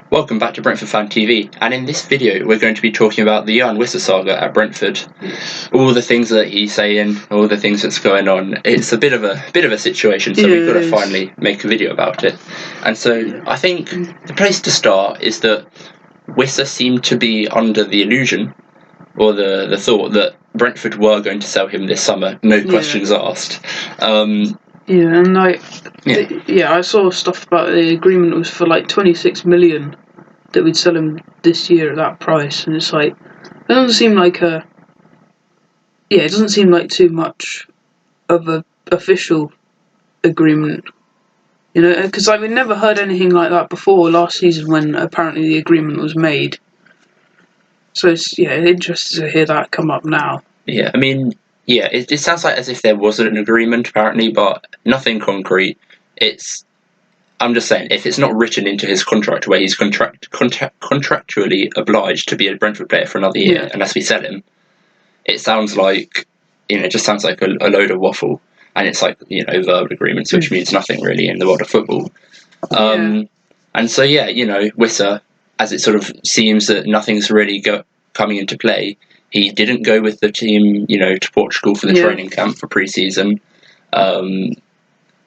Welcome back to Brentford Fan TV, and in this video we're going to be talking about the Yoane Wissa saga at Brentford. All the things that he's saying, all the things that's going on. It's a bit of a situation, so we've got to finally make a video about it. And so I think the place to start is that Wissa seemed to be under the illusion, or the thought that Brentford were going to sell him this summer, no questions asked. I saw stuff about the agreement was for like 26 million that we'd sell him this year at that price, and it's like it doesn't seem like too much of a official agreement, because we never heard anything like that before last season when apparently the agreement was made. So it's interesting to hear that come up now. Yeah, I mean, it sounds like as if there wasn't an agreement apparently, but nothing concrete. I'm just saying, if it's not written into his contract where he's contractually obliged to be a Brentford player for another year unless we sell him, it sounds like, it just sounds like a load of waffle, and it's like, verbal agreements, which means nothing really in the world of football. And so, Wissa, as it sort of seems that nothing's really coming into play, he didn't go with the team, to Portugal for the training camp for pre-season.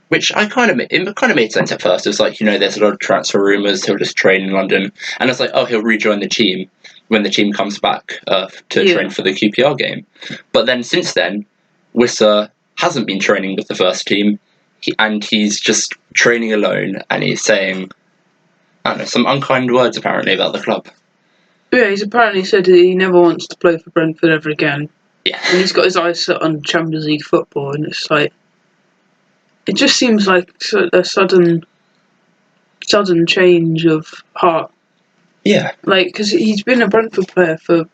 Which it kind of made sense at first. It was like, there's a lot of transfer rumours, he'll just train in London. And it's like, he'll rejoin the team when the team comes back to train for the QPR game. But then since then, Wissa hasn't been training with the first team, and he's just training alone, and he's saying, I don't know, some unkind words apparently about the club. Yeah, he's apparently said that he never wants to play for Brentford ever again. Yeah. And he's got his eyes set on Champions League football, and it's like, it just seems like a sudden change of heart. Yeah. Like, because he's been a Brentford player for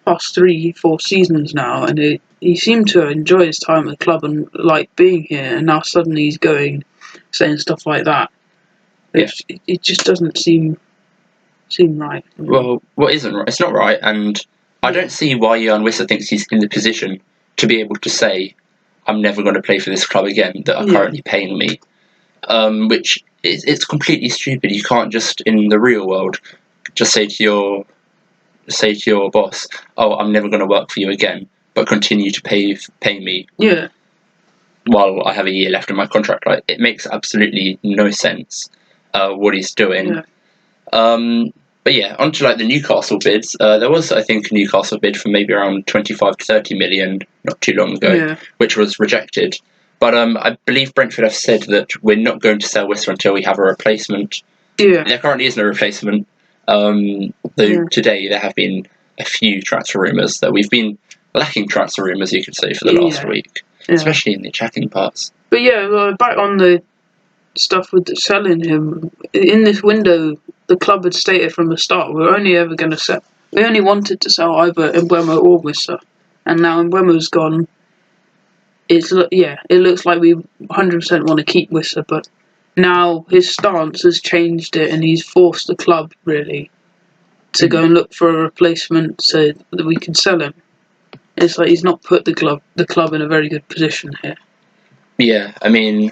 past 3-4 seasons now, and he seemed to enjoy his time at the club and like being here, and now suddenly he's saying stuff like that. It just doesn't seem right. Well, what isn't right? It's not right, and I don't see why Yoane Wissa thinks he's in the position to be able to say, I'm never going to play for this club again that are currently paying me. Which it's completely stupid. You can't just, in the real world, just say to your boss, I'm never going to work for you again, but continue to pay me while I have a year left in my contract. Like, it makes absolutely no sense what he's doing. But yeah, onto like the Newcastle bids. There was, I think, a Newcastle bid for maybe around 25 to 30 million not too long ago, which was rejected. But I believe Brentford have said that we're not going to sell Wissa until we have a replacement. Yeah. There currently isn't a replacement. Though today there have been a few transfer rumours that we've been lacking transfer rumours, you could say, for the last week, especially in the attacking parts. But back on the stuff with selling him, in this window, the club had stated from the start we only wanted to sell either Mbeumo or Wissa, and now Mbeumo's gone. It looks like we 100% want to keep Wissa, but now his stance has changed it, and he's forced the club really to go and look for a replacement so that we can sell him. It's like he's not put the club in a very good position here. Yeah, I mean,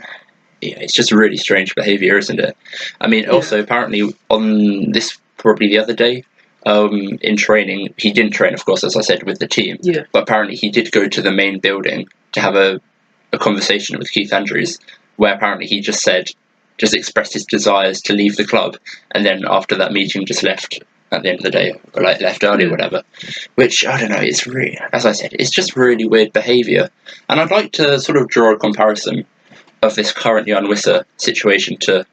it's just really strange behaviour, isn't it? I mean, also apparently on this, probably the other day, in training, he didn't train, of course, as I said, with the team. Yeah. But apparently he did go to the main building to have a conversation with Keith Andrews, where apparently he just expressed his desires to leave the club, and then after that meeting just left at the end of the day, or like left early or whatever. Which, I don't know, it's really, as I said, it's just really weird behaviour. And I'd like to sort of draw a comparison of this current Yoane Wissa situation to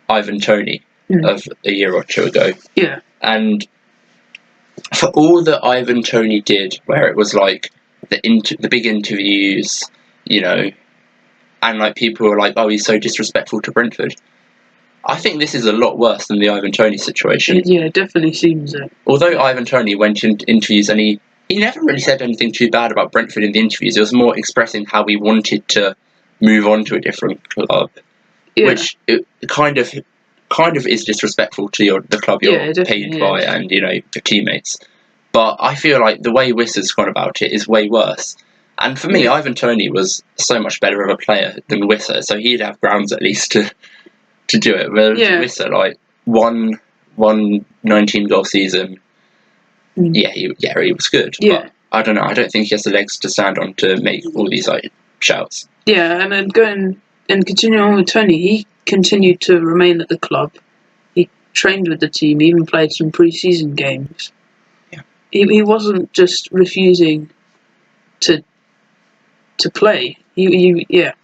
Ivan Toney of a year or two ago. Yeah. And for all that Ivan Toney did, where it was like the big interviews, and like people were like, he's so disrespectful to Brentford, I think this is a lot worse than the Ivan Toney situation. Yeah, it definitely seems it. Although Ivan Toney went into interviews and he never really said anything too bad about Brentford in the interviews. It was more expressing how he wanted to move on to a different club, which it kind of is disrespectful to the club you're paid by and your teammates. But I feel like the way Wissa's gone about it is way worse. And for me, Ivan Toney was so much better of a player than Wissa, so he'd have grounds at least to do it. Whereas Wissa, like, one one 19-goal season. Yeah, he was good. Yeah. But I don't know. I don't think he has the legs to stand on to make all these shouts. Yeah, and then continuing on with Toney, he continued to remain at the club. He trained with the team, even played some pre-season games. Yeah. He wasn't just refusing to play. It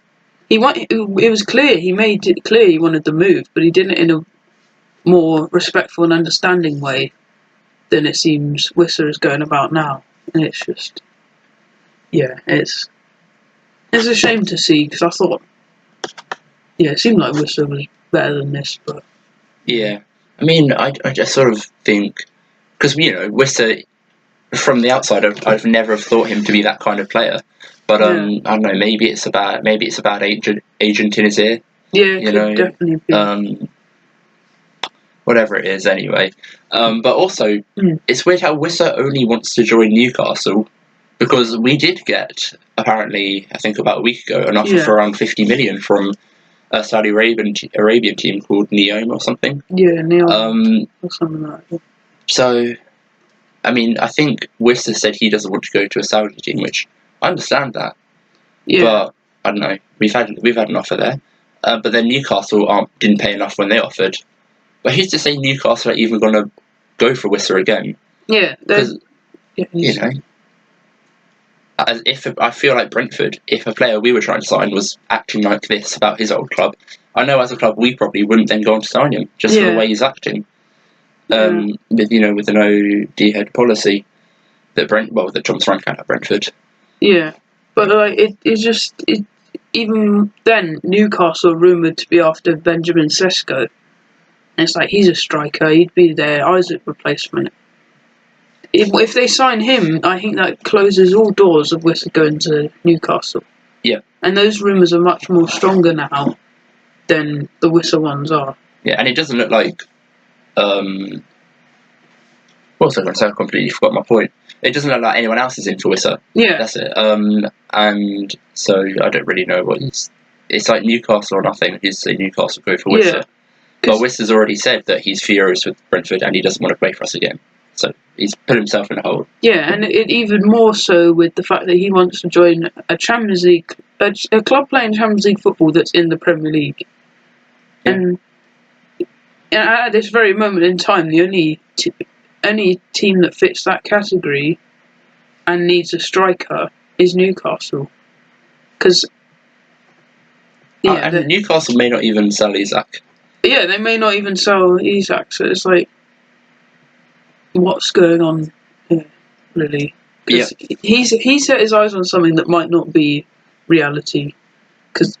was clear. He made it clear he wanted the move, but he did it in a more respectful and understanding way than it seems Wissa is going about now. And it's just, it's a shame to see, because I thought, it seemed like Wissa was better than this, but yeah, I mean, I just sort of think, because Wissa, from the outside, I've never thought him to be that kind of player. But I don't know. Maybe it's a bad agent in his ear. Yeah, it could definitely be. Whatever it is, anyway. But also, it's weird how Wissa only wants to join Newcastle, because we did get, apparently, I think about a week ago, an offer for around 50 million from a Saudi Arabian team called Neom or something. Yeah, Neom or something like that. So, I mean, I think Wissa said he doesn't want to go to a Saudi team, which I understand that. Yeah. But I don't know. We've had an offer there, but then Newcastle didn't pay enough when they offered. But who's to say Newcastle are even going to go for Wissa again? Yeah, because I feel like Brentford, if a player we were trying to sign was acting like this about his old club, I know as a club we probably wouldn't then go on to sign him just for the way he's acting. With with an OD head policy that Thomas Frank had at Brentford. Yeah, but even then Newcastle rumoured to be after Benjamin Sesko. And it's like, he's a striker, he'd be their Isaac replacement. If they sign him, I think that closes all doors of Wissa going to Newcastle. Yeah. And those rumours are much more stronger now than the Wissa ones are. Yeah, and it doesn't look like what was I going to say? I completely forgot my point. It doesn't look like anyone else is in for Wissa. Yeah. That's it. And so I don't really know what it's like Newcastle or nothing. He's say Newcastle go for Wissa. Yeah. But Wissa's already said that he's furious with Brentford and he doesn't want to play for us again. So he's put himself in a hole. Yeah, and it even more so with the fact that he wants to join a Champions League, a club playing Champions League football that's in the Premier League. Yeah. And at this very moment in time, the only team that fits that category and needs a striker is Newcastle. Because Newcastle may not even sell Isak. Yeah, they may not even sell Isak, so it's like, what's going on here, really? Because he set his eyes on something that might not be reality. Because,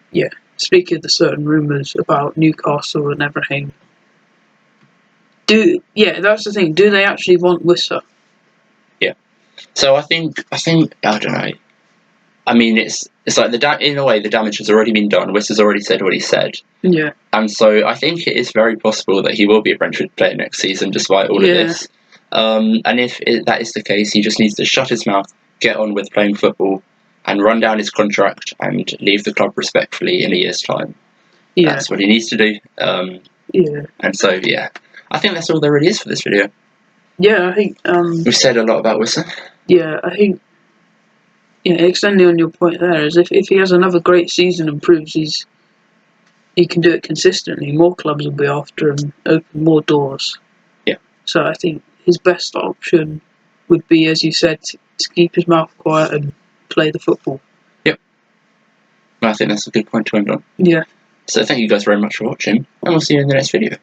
speaking of the certain rumours about Newcastle and everything, that's the thing. Do they actually want Wissa? Yeah. So I think I don't know. I mean, it's like in a way the damage has already been done. Wissa's already said what he said. Yeah. And so I think it is very possible that he will be a Brentford player next season, despite all of this. And if that is the case, he just needs to shut his mouth, get on with playing football, and run down his contract and leave the club respectfully in a year's time. Yeah. That's what he needs to do. And so, I think that's all there really is for this video. Yeah, I think... we've said a lot about Wissa. Yeah, I think... extending on your point there, is if he has another great season and proves he can do it consistently, more clubs will be after him, open more doors. Yeah. So I think his best option would be, as you said, to keep his mouth quiet and play the football. Yep. I think that's a good point to end on. Yeah. So thank you guys very much for watching, and we'll see you in the next video.